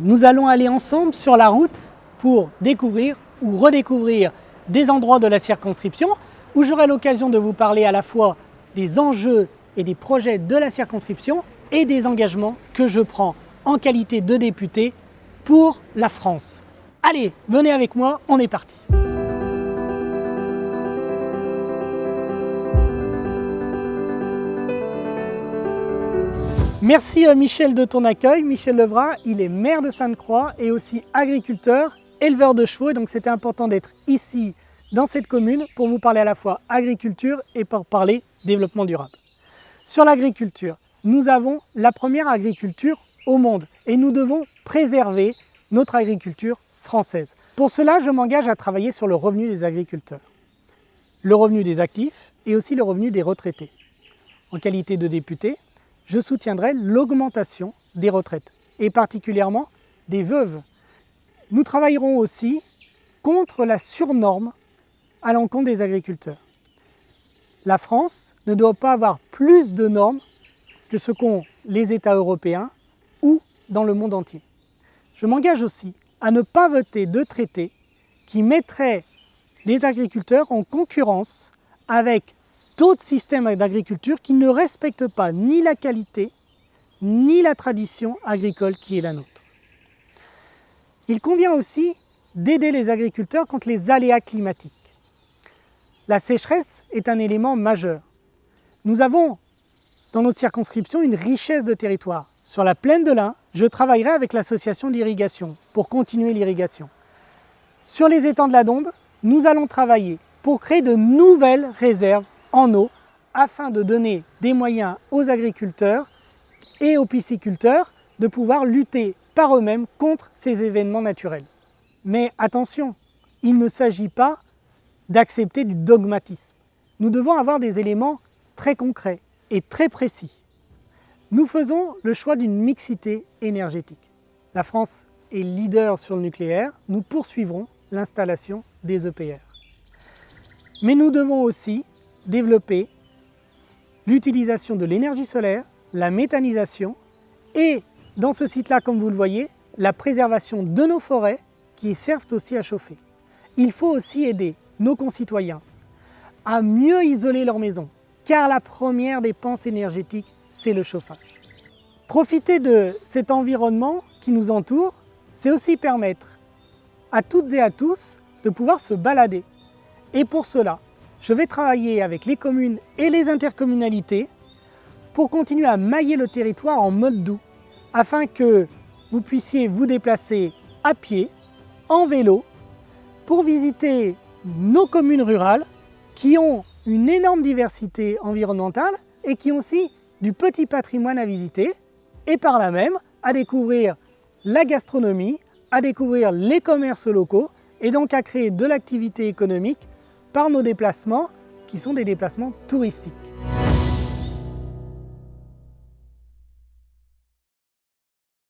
Nous allons aller ensemble sur la route pour découvrir ou redécouvrir des endroits de la circonscription où j'aurai l'occasion de vous parler à la fois des enjeux et des projets de la circonscription et des engagements que je prends en qualité de député pour la France. Allez, venez avec moi, on est parti. Merci Michel de ton accueil. Michel Levrat, il est maire de Sainte-Croix et aussi agriculteur, éleveur de chevaux. Donc c'était important d'être ici dans cette commune pour vous parler à la fois agriculture et pour parler développement durable. Sur l'agriculture, nous avons la première agriculture au monde et nous devons préserver notre agriculture française. Pour cela, je m'engage à travailler sur le revenu des agriculteurs, le revenu des actifs et aussi le revenu des retraités. En qualité de député, je soutiendrai l'augmentation des retraites, et particulièrement des veuves. Nous travaillerons aussi contre la surnorme à l'encontre des agriculteurs. La France ne doit pas avoir plus de normes que ce qu'ont les États européens ou dans le monde entier. Je m'engage aussi à ne pas voter de traités qui mettraient les agriculteurs en concurrence avec d'autres systèmes d'agriculture qui ne respectent pas ni la qualité, ni la tradition agricole qui est la nôtre. Il convient aussi d'aider les agriculteurs contre les aléas climatiques. La sécheresse est un élément majeur. Nous avons dans notre circonscription une richesse de territoire. Sur la plaine de l'Ain, je travaillerai avec l'association d'irrigation pour continuer l'irrigation. Sur les étangs de la Dombes, nous allons travailler pour créer de nouvelles réserves en eau afin de donner des moyens aux agriculteurs et aux pisciculteurs de pouvoir lutter par eux-mêmes contre ces événements naturels. Mais attention, il ne s'agit pas d'accepter du dogmatisme. Nous devons avoir des éléments très concrets et très précis. Nous faisons le choix d'une mixité énergétique. La France est leader sur le nucléaire, nous poursuivrons l'installation des EPR. Mais nous devons aussi développer l'utilisation de l'énergie solaire, la méthanisation et, dans ce site-là, comme vous le voyez, la préservation de nos forêts qui servent aussi à chauffer. Il faut aussi aider nos concitoyens à mieux isoler leur maison, car la première dépense énergétique, c'est le chauffage. Profiter de cet environnement qui nous entoure, c'est aussi permettre à toutes et à tous de pouvoir se balader. Et pour cela, je vais travailler avec les communes et les intercommunalités pour continuer à mailler le territoire en mode doux, afin que vous puissiez vous déplacer à pied, en vélo, pour visiter nos communes rurales qui ont une énorme diversité environnementale et qui ont aussi du petit patrimoine à visiter et par là même à découvrir la gastronomie, à découvrir les commerces locaux et donc à créer de l'activité économique par nos déplacements qui sont des déplacements touristiques.